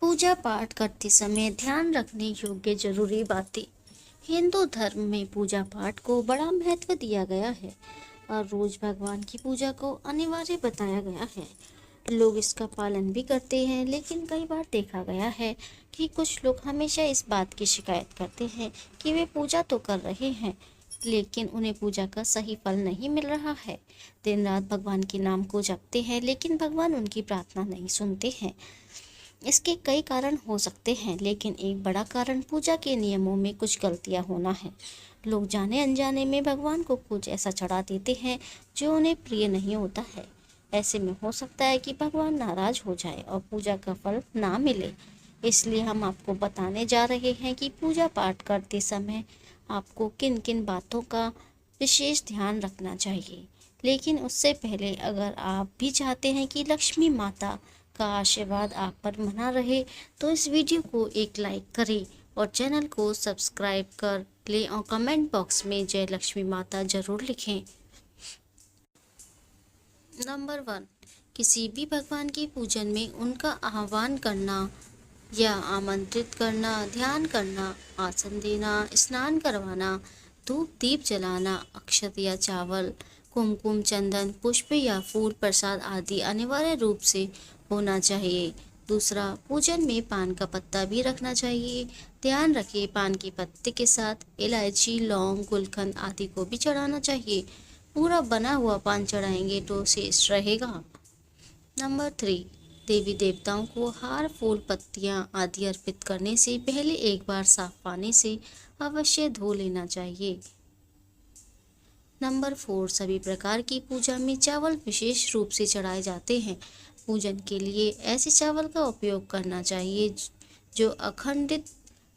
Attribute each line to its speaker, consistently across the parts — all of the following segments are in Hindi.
Speaker 1: पूजा पाठ करते समय ध्यान रखने योग्य जरूरी बातें। हिंदू धर्म में पूजा पाठ को बड़ा महत्व दिया गया है और रोज भगवान की पूजा को अनिवार्य बताया गया है। लोग इसका पालन भी करते हैं, लेकिन कई बार देखा गया है कि कुछ लोग हमेशा इस बात की शिकायत करते हैं कि वे पूजा तो कर रहे हैं, लेकिन उन्हें पूजा का सही फल नहीं मिल रहा है। दिन रात भगवान के नाम को जपते हैं, लेकिन भगवान उनकी प्रार्थना नहीं सुनते हैं। इसके कई कारण हो सकते हैं, लेकिन एक बड़ा कारण पूजा के नियमों में कुछ गलतियां होना है। लोग जाने अनजाने में भगवान को कुछ ऐसा चढ़ा देते हैं जो उन्हें प्रिय नहीं होता है। ऐसे में हो सकता है कि भगवान नाराज हो जाए और पूजा का फल ना मिले। इसलिए हम आपको बताने जा रहे हैं कि पूजा पाठ करते समय आपको किन किन बातों का विशेष ध्यान रखना चाहिए। लेकिन उससे पहले, अगर आप भी चाहते हैं कि लक्ष्मी माता का आशीर्वाद आप पर बना रहे, तो इस वीडियो को एक लाइक करें और चैनल को सब्सक्राइब कर लें और कमेंट बॉक्स में जय लक्ष्मी माता जरूर लिखें। नंबर 1, किसी भी भगवान के पूजन में उनका आह्वान करना या आमंत्रित करना, ध्यान करना, आसन देना, स्नान करवाना, धूप दीप जलाना, अक्षत या चावल, कुमकुम, चंदन, पुष्प या फूल प्रसाद आदि अनिवार्य रूप से होना चाहिए। दूसरा, पूजन में पान का पत्ता भी रखना चाहिए। ध्यान रखें, पान के पत्ते के साथ इलायची, लौंग, गुलकंद आदि को भी चढ़ाना चाहिए। पूरा बना हुआ पान चढ़ाएंगे तो श्रेष्ठ रहेगा। नंबर 3, देवी देवताओं को हार, फूल, पत्तियां आदि अर्पित करने से पहले एक बार साफ पानी से अवश्य धो लेना चाहिए। नंबर 4, सभी प्रकार की पूजा में चावल विशेष रूप से चढ़ाए जाते हैं। पूजन के लिए ऐसे चावल का उपयोग करना चाहिए जो अखंडित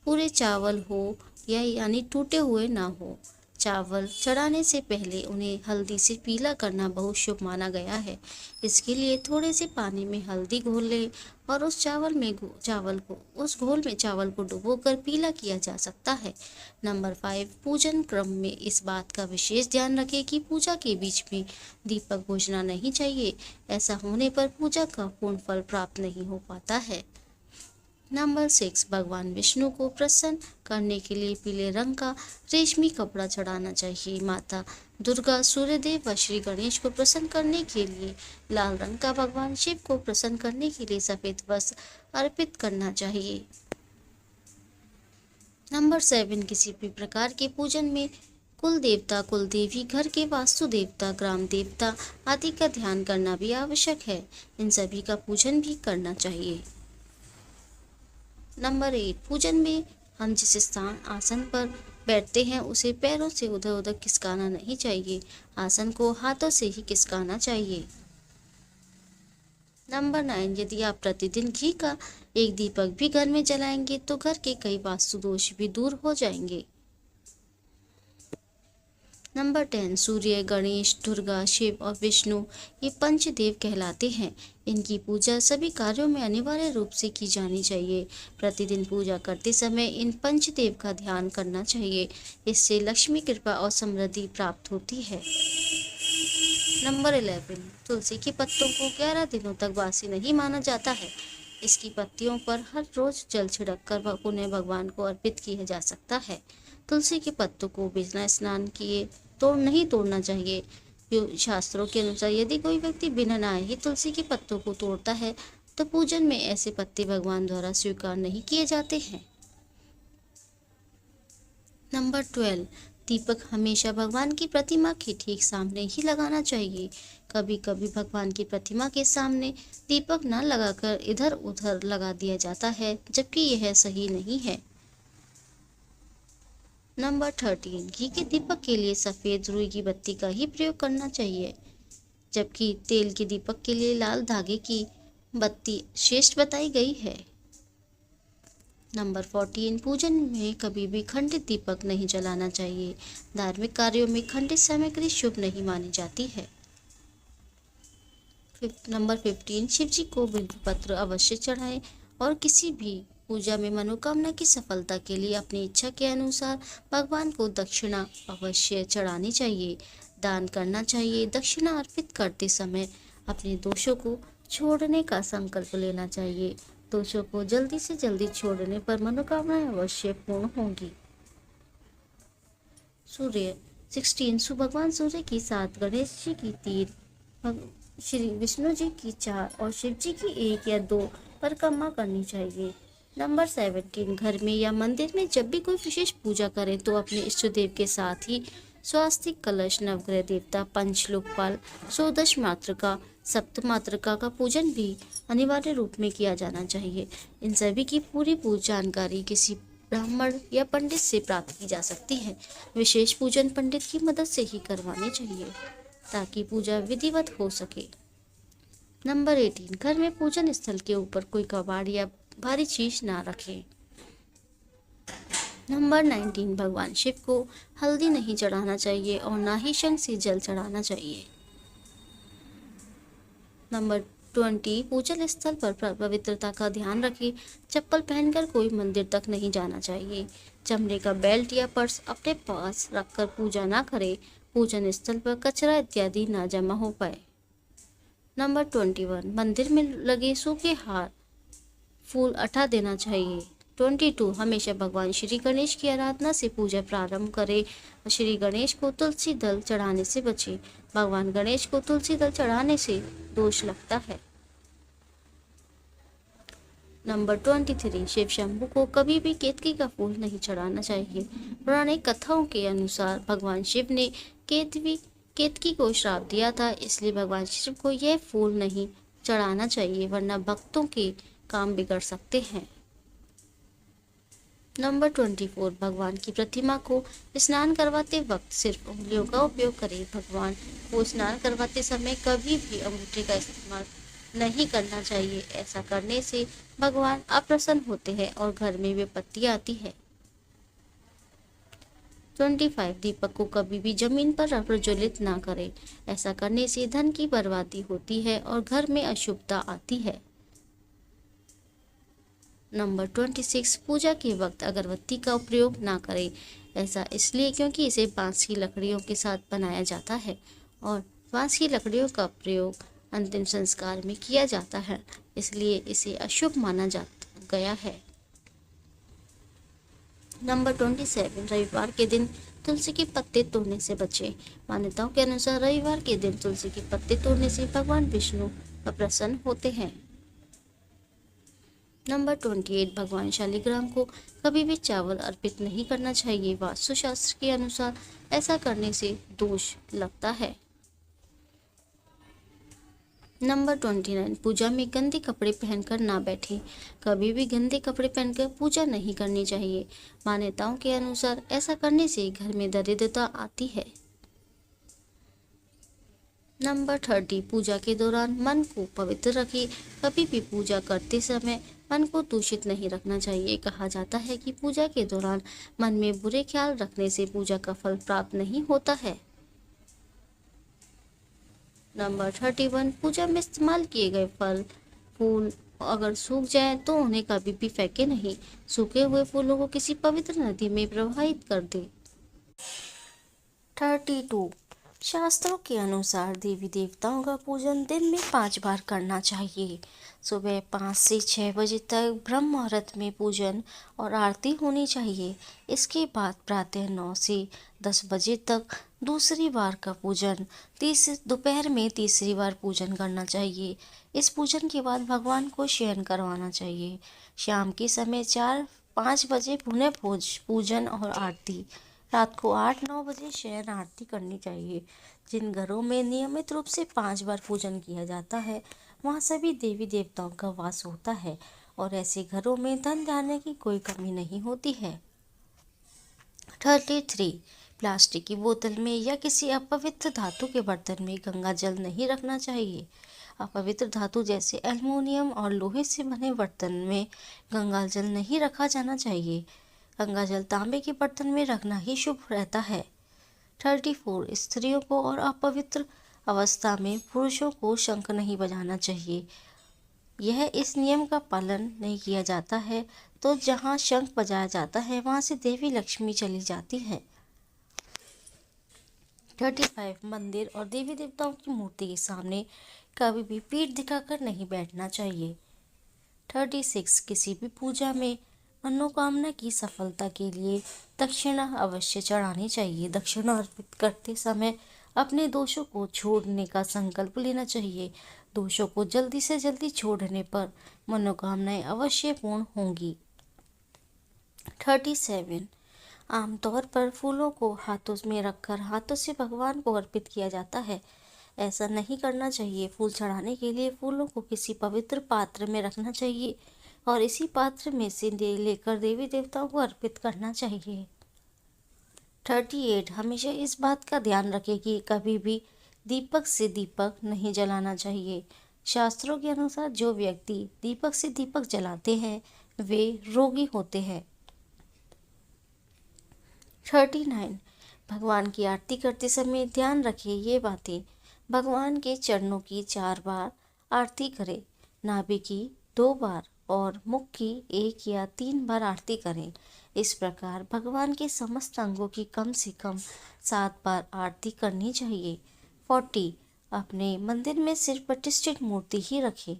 Speaker 1: पूरे चावल हो या यानी टूटे हुए ना हो। चावल चढ़ाने से पहले उन्हें हल्दी से पीला करना बहुत शुभ माना गया है। इसके लिए थोड़े से पानी में हल्दी घोल लें और उस घोल में चावल को डुबोकर पीला किया जा सकता है। नंबर 5, पूजन क्रम में इस बात का विशेष ध्यान रखें कि पूजा के बीच में दीपक बुझना नहीं चाहिए। ऐसा होने पर पूजा का पूर्ण फल प्राप्त नहीं हो पाता है। नंबर 6, भगवान विष्णु को प्रसन्न करने के लिए पीले रंग का रेशमी कपड़ा चढ़ाना चाहिए। माता दुर्गा, सूर्यदेव व श्री गणेश को प्रसन्न करने के लिए लाल रंग का, भगवान शिव को प्रसन्न करने के लिए सफेद वस्त्र अर्पित करना चाहिए। नंबर 7, किसी भी प्रकार के पूजन में कुल देवता, कुल देवी, घर के वास्तु देवता, ग्राम देवता आदि का ध्यान करना भी आवश्यक है। इन सभी का पूजन भी करना चाहिए। नंबर 8, पूजन में हम जिस स्थान आसन पर बैठते हैं उसे पैरों से उधर उधर खिसकाना नहीं चाहिए। आसन को हाथों से ही खिसकाना चाहिए। नंबर 9, यदि आप प्रतिदिन घी का एक दीपक भी घर में जलाएंगे तो घर के कई वास्तु दोष भी दूर हो जाएंगे। नंबर 10, सूर्य, गणेश, दुर्गा, शिव और विष्णु ये पंचदेव कहलाते हैं। इनकी पूजा सभी कार्यों में अनिवार्य रूप से की जानी चाहिए। प्रतिदिन पूजा करते समय इन पंचदेव का ध्यान करना चाहिए। इससे लक्ष्मी कृपा और समृद्धि प्राप्त होती है। नंबर 11, तुलसी के पत्तों को 11 दिनों तक बासी नहीं माना जाता है। इसकी पत्तियों पर हर रोज जल छिड़क कर उन्हें भगवान को अर्पित किया जा सकता है। तुलसी के पत्तों को बिना स्नान किए नहीं तोड़ना चाहिए। शास्त्रों के अनुसार यदि कोई व्यक्ति बिना नहाए ही तुलसी के पत्तों को तोड़ता है तो पूजन में ऐसे पत्ते भगवान द्वारा स्वीकार नहीं किए जाते हैं। नंबर 12, दीपक हमेशा भगवान की प्रतिमा के ठीक सामने ही लगाना चाहिए। कभी कभी भगवान की प्रतिमा के सामने दीपक न लगाकर इधर उधर लगा दिया जाता है, जबकि यह सही नहीं है। नंबर 13, घी के दीपक के लिए सफेद रुई की बत्ती का ही प्रयोग करना चाहिए, जबकि तेल के दीपक के लिए लाल धागे की बत्ती श्रेष्ठ बताई गई है। नंबर 14, पूजन में कभी भी खंडित दीपक नहीं जलाना चाहिए। धार्मिक कार्यों में खंडित सामग्री शुभ नहीं मानी जाती है। नंबर 15, शिव जी को बिल्वपत्र अवश्य चढ़ाएं और किसी भी पूजा में मनोकामना की सफलता के लिए अपनी इच्छा के अनुसार भगवान को दक्षिणा अवश्य चढ़ानी चाहिए, दान करना चाहिए। दक्षिणा अर्पित करते समय अपने दोषों को छोड़ने का संकल्प लेना चाहिए। दोषों को जल्दी से जल्दी छोड़ने पर मनोकामनाएं अवश्य पूर्ण होंगी। सूर्य 16 भगवान सूर्य की 7, गणेश जी की 3, श्री विष्णु जी की 4 और शिव जी की 1 या 2 परिक्रमा करनी चाहिए। नंबर 17, घर में या मंदिर में जब भी कोई विशेष पूजा करें तो अपने इष्ट देव के साथ ही स्वास्तिक, कलश, नवग्रह देवता, पंच लोकपाल, 110 मातृका, सप्त मातृका का पूजन भी अनिवार्य रूप में किया जाना चाहिए। इन सभी की पूरी जानकारी किसी ब्राह्मण या पंडित से प्राप्त की जा सकती है। विशेष पूजन पंडित की मदद से ही करवाने चाहिए ताकि पूजा विधिवत हो सके। नंबर 18, घर में पूजन स्थल के ऊपर कोई कबाड़ या भारी चीज ना रखें। नंबर 19, भगवान शिव को हल्दी नहीं चढ़ाना चाहिए और ना ही शंख से जल चढ़ाना चाहिए। नंबर 20, पूजन स्थल पर पवित्रता का ध्यान रखें। चप्पल पहनकर कोई मंदिर तक नहीं जाना चाहिए। चमड़े का बेल्ट या पर्स अपने पास रखकर पूजा ना करें। पूजन स्थल पर कचरा इत्यादि ना जमा हो पाए। नंबर 21, मंदिर में लगे सूखे हार, फूल हटा देना चाहिए। 22, हमेशा भगवान श्री गणेश की आराधना से पूजा प्रारंभ करें और श्री गणेश को तुलसी दल चढ़ाने से बचें। भगवान गणेश को तुलसी दल चढ़ाने से दोष लगता है। नंबर 23, शिव शंभू को कभी भी केतकी का फूल नहीं चढ़ाना चाहिए। पौराणिक कथाओं के अनुसार भगवान शिव ने केतकी को श्राप दिया था, इसलिए भगवान शिव को यह फूल नहीं चढ़ाना चाहिए वरना भक्तों के काम बिगड़ सकते हैं। नंबर 24, भगवान की प्रतिमा को स्नान करवाते वक्त सिर्फ उंगलियों का उपयोग करें। भगवान को स्नान करवाते समय कभी भी अंगूठे का इस्तेमाल नहीं करना चाहिए। ऐसा करने से भगवान अप्रसन्न होते हैं और घर में विपत्ति आती है। 25, दीपक को कभी भी जमीन पर प्रज्वलित ना करें। ऐसा करने से धन की बर्बादी होती है और घर में अशुभता आती है। नंबर 26, पूजा के वक्त अगरबत्ती का प्रयोग ना करें। ऐसा इसलिए क्योंकि इसे बांस की लकड़ियों के साथ बनाया जाता है और बांस की लकड़ियों का प्रयोग अंतिम संस्कार में किया जाता है, इसलिए इसे अशुभ माना गया है। नंबर 27, रविवार के दिन तुलसी के पत्ते तोड़ने से बचें। मान्यताओं के अनुसार रविवार के दिन तुलसी के पत्ते तोड़ने से भगवान विष्णु प्रसन्न होते हैं। नंबर 28, भगवान शालिग्राम को कभी भी चावल अर्पित नहीं करना चाहिए। वास्तुशास्त्र के अनुसार ऐसा करने से दोष लगता है। नंबर 29, पूजा में गंदे कपड़े पहनकर ना बैठें। कभी भी गंदे कपड़े पहनकर पूजा नहीं करनी चाहिए। मान्यताओं के अनुसार ऐसा करने से घर में दरिद्रता आती है। नंबर 30, पूजा के दौरान मन को पवित्र रखें। कभी भी पूजा करते समय मन को दूषित नहीं रखना चाहिए। कहा जाता है कि पूजा के दौरान मन में बुरे ख्याल रखने से पूजा का फल प्राप्त नहीं होता है। नंबर 31, पूजा में इस्तेमाल किए गए फल फूल अगर सूख जाएं तो उन्हें कभी भी फेंके नहीं। सूखे हुए फूलों को किसी पवित्र नदी में प्रवाहित कर दें। 32, शास्त्रों के अनुसार देवी देवताओं का पूजन दिन में 5 बार करना चाहिए। सुबह 5 से 6 बजे तक ब्रह्म मुहूर्त में पूजन और आरती होनी चाहिए। इसके बाद प्रातः 9 से 10 बजे तक दूसरी बार का पूजन, दोपहर में तीसरी बार पूजन करना चाहिए। इस पूजन के बाद भगवान को शयन करवाना चाहिए। शाम के समय 4-5 बजे पुनः पूजन और आरती। रात को 8-9 बजे शयन आरती करनी चाहिए। जिन घरों में नियमित रूप से 5 बार पूजन किया जाता है वहाँ सभी देवी देवताओं का वास होता है और ऐसे घरों में धन धान्य की कोई कमी नहीं होती है। 33, प्लास्टिक की बोतल में या किसी अपवित्र धातु के बर्तन में गंगा जल नहीं रखना चाहिए। अपवित्र धातु जैसे एल्युमिनियम और लोहे से बने बर्तन में गंगा जल नहीं रखा जाना चाहिए। गंगा जल तांबे के बर्तन में रखना ही शुभ रहता है। 34, स्त्रियों को और अपवित्र अवस्था में पुरुषों को शंख नहीं बजाना चाहिए। यह इस नियम का पालन नहीं किया जाता है तो जहाँ शंख बजाया जाता है वहाँ से देवी लक्ष्मी चली जाती है। 35, मंदिर और देवी देवताओं की मूर्ति के सामने कभी भी पीठ दिखाकर नहीं बैठना चाहिए। 36 किसी भी पूजा में मनोकामना की सफलता के लिए दक्षिणा अवश्य चढ़ानी चाहिए। दक्षिणा अर्पित करते समय अपने दोषों को छोड़ने का संकल्प लेना चाहिए। दोषों को जल्दी से जल्दी छोड़ने पर मनोकामनाएं अवश्य पूर्ण होंगी। 37 आमतौर पर फूलों को हाथों में रखकर हाथों से भगवान को अर्पित किया जाता है। ऐसा नहीं करना चाहिए। फूल चढ़ाने के लिए फूलों को किसी पवित्र पात्र में रखना चाहिए और इसी पात्र में से लेकर देवी देवताओं को अर्पित करना चाहिए। 38 हमेशा इस बात का ध्यान रखें कि कभी भी दीपक से दीपक नहीं जलाना चाहिए। शास्त्रों के अनुसार जो व्यक्ति दीपक से दीपक जलाते हैं वे रोगी होते हैं। 39 भगवान की आरती करते समय ध्यान रखें ये बातें। भगवान के चरणों की 4 बार आरती करें, नाभि की 2 बार और मुख की 1 या 3 बार आरती करें। इस प्रकार भगवान के समस्त अंगों की कम से कम 7 बार आरती करनी चाहिए। 40 अपने मंदिर में सिर्फ प्रतिष्ठित मूर्ति ही रखें।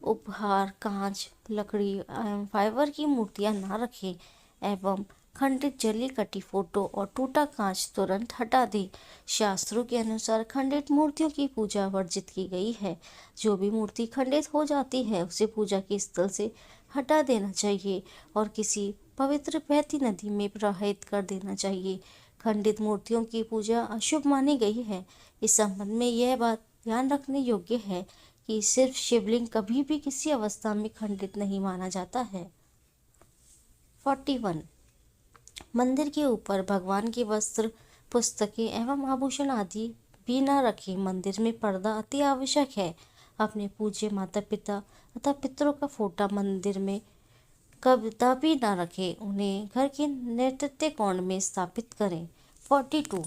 Speaker 1: उपहार, कांच, लकड़ी एवं फाइबर की मूर्तियां ना रखें एवं खंडित जली कटी फोटो और टूटा कांच तुरंत हटा दें। शास्त्रों के अनुसार खंडित मूर्तियों की पूजा वर्जित की गई है। जो भी मूर्ति खंडित हो जाती है उसे पूजा के स्थल से हटा देना चाहिए और किसी पवित्र बहती नदी में प्रवाहित कर देना चाहिए। खंडित मूर्तियों की पूजा अशुभ मानी गई है। इस संबंध में यह बात ध्यान रखने योग्य है कि सिर्फ शिवलिंग कभी भी किसी अवस्था में खंडित नहीं माना जाता है। 41 मंदिर के ऊपर भगवान के वस्त्र, पुस्तकें एवं आभूषण आदि भी न रखें। मंदिर में पर्दा अति आवश्यक है। अपने पूज्य माता पिता तथा पितरों का फोटो मंदिर में कभी न रखें। उन्हें घर के नेतृत्व कोण में स्थापित करें। 42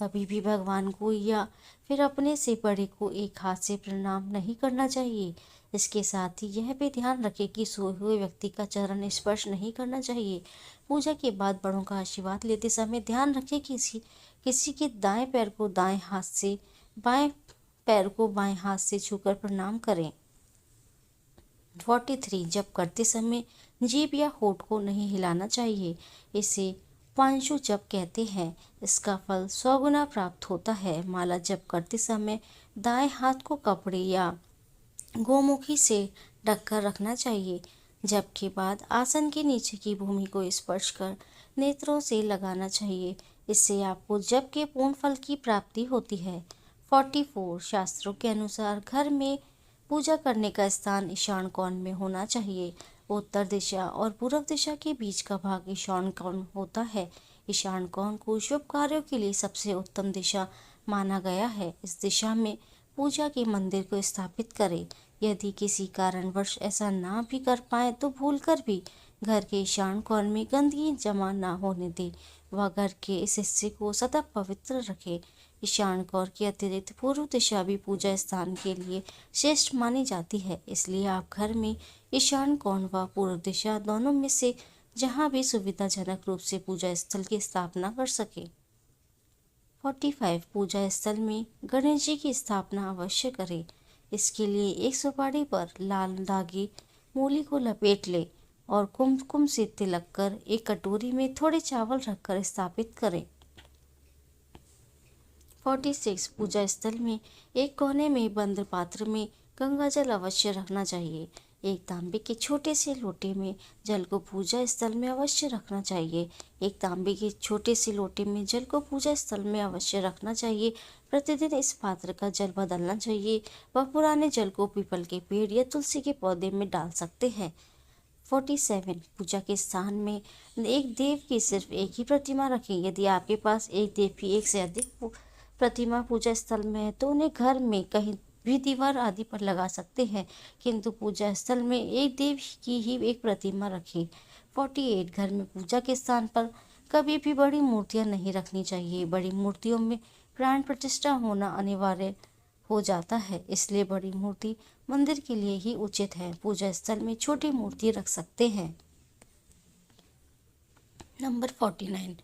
Speaker 1: कभी भी भगवान को या फिर अपने से बड़े को एक हाथ से प्रणाम नहीं करना चाहिए। इसके साथ ही यह भी ध्यान रखें कि सोए हुए व्यक्ति का चरण स्पर्श नहीं करना चाहिए। पूजा के बाद बड़ों का आशीर्वाद लेते समय ध्यान रखें कि किसी के दाएं पैर को दाएं हाथ से, बाएं पैर को बाएं हाथ से छूकर प्रणाम करें। 43 जप करते समय जीभ या होठ को नहीं हिलाना चाहिए। इसे पांशु जप कहते हैं। इसका फल 100 गुना प्राप्त होता है। माला जप करते समय दाएं हाथ को कपड़े या गोमुखी से ढककर रखना चाहिए। जप के बाद आसन के नीचे की भूमि को स्पर्श कर नेत्रों से लगाना चाहिए। इससे आपको जप के पूर्ण फल की प्राप्ति होती है। 44 शास्त्रों के अनुसार घर में पूजा करने का स्थान ईशान कोण में होना चाहिए। उत्तर दिशा और पूर्व दिशा के बीच का भाग ईशान कोण होता है। ईशान कोण को शुभ कार्यों के लिए सबसे उत्तम दिशा माना गया है। इस दिशा में पूजा के मंदिर को स्थापित करें। यदि किसी कारणवश ऐसा ना भी कर पाए तो भूलकर भी घर के ईशान कोण में गंदगी जमा ना होने दें। वह घर के इस हिस्से को सदा पवित्र रखें। ईशान कोण के अतिरिक्त पूर्व दिशा भी पूजा स्थान के लिए श्रेष्ठ मानी जाती है। इसलिए आप घर में ईशान कोण व पूर्व दिशा दोनों में से जहाँ भी सुविधाजनक रूप से पूजा स्थल की स्थापना कर सके। 45 पूजा स्थल में गणेश जी की स्थापना अवश्य करें। इसके लिए एक सुपारी पर लाल धागे मूली को लपेट ले और कुमकुम से तिलक कर एक कटोरी में थोड़े चावल रखकर स्थापित करें। 46 पूजा स्थल में एक कोने में बंद पात्र में गंगा जल अवश्य रखना चाहिए। एक तांबे के छोटे से लोटे में जल को पूजा स्थल में अवश्य रखना चाहिए। एक तांबे के छोटे से लोटे में जल को पूजा स्थल में अवश्य रखना चाहिए। प्रतिदिन इस पात्र का जल बदलना चाहिए। वह पुराने जल को पीपल के पेड़ या तुलसी के पौधे में डाल सकते हैं। 47 पूजा के स्थान में एक देव की सिर्फ एक ही प्रतिमा रखें। यदि आपके पास एक देव की एक से अधिक प्रतिमा पूजा स्थल में है तो उन्हें घर में कहीं भी दीवार आदि पर लगा सकते हैं, किंतु पूजा स्थल में एक देव की ही एक प्रतिमा रखें। 48 घर में पूजा के स्थान पर कभी भी बड़ी मूर्तियां नहीं रखनी चाहिए। बड़ी मूर्तियों में प्राण प्रतिष्ठा होना अनिवार्य हो जाता है, इसलिए बड़ी मूर्ति मंदिर के लिए ही उचित है। पूजा स्थल में छोटी मूर्ति रख सकते हैं। नंबर 49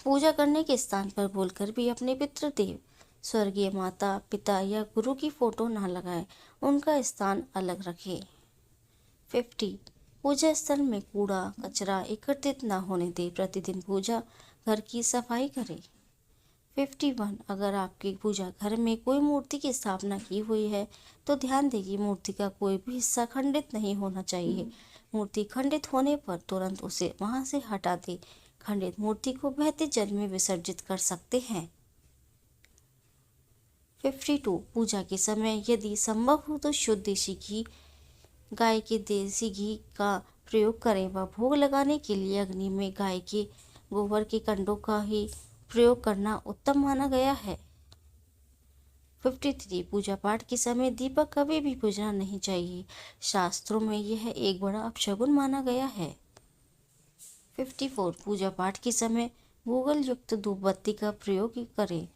Speaker 1: पूजा करने के स्थान पर बोलकर भी अपने पितृदेव, स्वर्गीय माता पिता या गुरु की फोटो ना लगाएं, उनका स्थान अलग रखें। 50 पूजा स्थल में कूड़ा कचरा एकत्रित न होने दें। प्रतिदिन पूजा घर की सफाई करें। 51 अगर आपकी पूजा घर में कोई मूर्ति की स्थापना की हुई है तो ध्यान दें कि मूर्ति का कोई भी हिस्सा खंडित नहीं होना चाहिए। मूर्ति खंडित होने पर तुरंत उसे वहां से हटा दें। खंडित मूर्ति को बहते जल में विसर्जित कर सकते हैं। 52 पूजा के समय यदि संभव हो तो शुद्ध देसी घी, गाय के देसी घी का प्रयोग करें व भोग लगाने के लिए अग्नि में गाय के गोबर के कंडों का ही प्रयोग करना उत्तम माना गया है। 53 पूजा पाठ के समय दीपक कभी भी बुझना नहीं चाहिए। शास्त्रों में यह एक बड़ा अपशगुन माना गया है। 54 पूजा पाठ के समय गूगल युक्त धूप बत्ती का प्रयोग करें।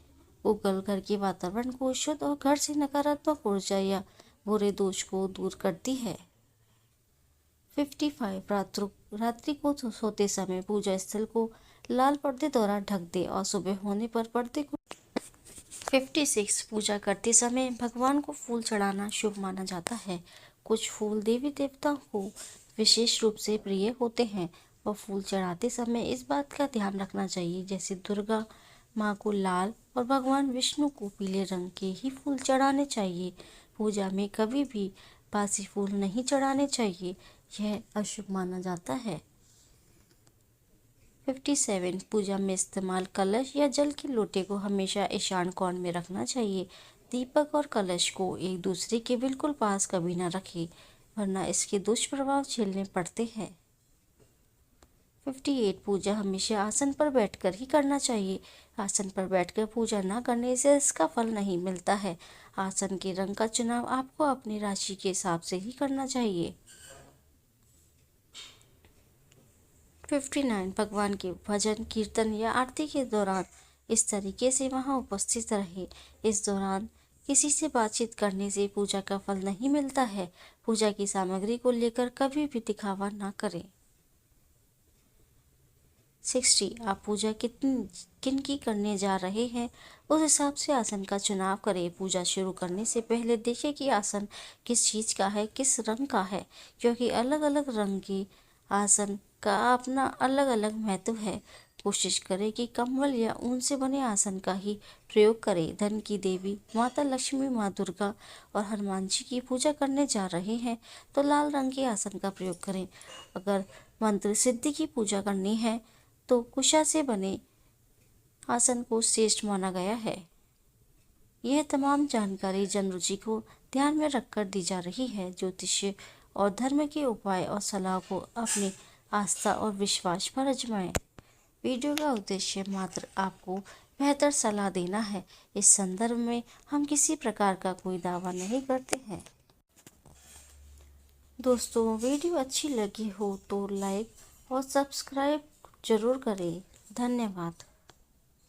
Speaker 1: गूगल घर के वातावरण को शुद्ध और घर से नकारात्मक ऊर्जा या बुरे दोष को दूर करती है। 55 रात्रि को सोते समय पूजा स्थल को लाल पर्दे द्वारा ढक दे और सुबह होने पर पर्दे को 56 पूजा करते समय भगवान को फूल चढ़ाना शुभ माना जाता है। कुछ फूल देवी देवताओं को विशेष रूप से प्रिय होते हैं और फूल चढ़ाते समय इस बात का ध्यान रखना चाहिए जैसे दुर्गा माँ को लाल और भगवान विष्णु को पीले रंग के ही फूल चढ़ाने चाहिए। पूजा में कभी भी बासी फूल नहीं चढ़ाने चाहिए, यह अशुभ माना जाता है। 57 पूजा में इस्तेमाल कलश या जल के लोटे को हमेशा ईशान कोण में रखना चाहिए। दीपक और कलश को एक दूसरे के बिल्कुल पास कभी न रखें वरना इसके दुष्प्रभाव झेलने पड़ते हैं। 58 पूजा हमेशा आसन पर बैठकर ही करना चाहिए। आसन पर बैठकर पूजा न करने से इसका फल नहीं मिलता है। आसन के रंग का चुनाव आपको अपनी राशि के हिसाब से ही करना चाहिए। 59 भगवान के भजन कीर्तन या आरती के दौरान इस तरीके से वहां उपस्थित रहे। इस दौरान किसी से बातचीत करने से पूजा का फल नहीं मिलता है। पूजा की सामग्री को लेकर कभी भी दिखावा ना करें। 60 आप पूजा किन की करने जा रहे हैं उस हिसाब से आसन का चुनाव करें। पूजा शुरू करने से पहले देखें कि आसन किस चीज का है, किस रंग का है, क्योंकि अलग अलग रंग के आसन का अपना अलग अलग महत्व है। कोशिश करें कि कम्बल या ऊन से बने आसन का ही प्रयोग करें। धन की देवी माता लक्ष्मी, माँ दुर्गा और हनुमान जी की पूजा करने जा रहे हैं तो लाल रंग के आसन का प्रयोग करें। अगर मंत्र सिद्धि की पूजा करनी है तो कुशा से बने आसन को श्रेष्ठ माना गया है। यह तमाम जानकारी जन रुचि को ध्यान में रखकर दी जा रही है। ज्योतिष और धर्म के उपाय और सलाह को अपनी आस्था और विश्वास पर आजमाएं। वीडियो का उद्देश्य मात्र आपको बेहतर सलाह देना है। इस संदर्भ में हम किसी प्रकार का कोई दावा नहीं करते हैं। दोस्तों, वीडियो अच्छी लगी हो तो लाइक और सब्सक्राइब जरूर करें। धन्यवाद।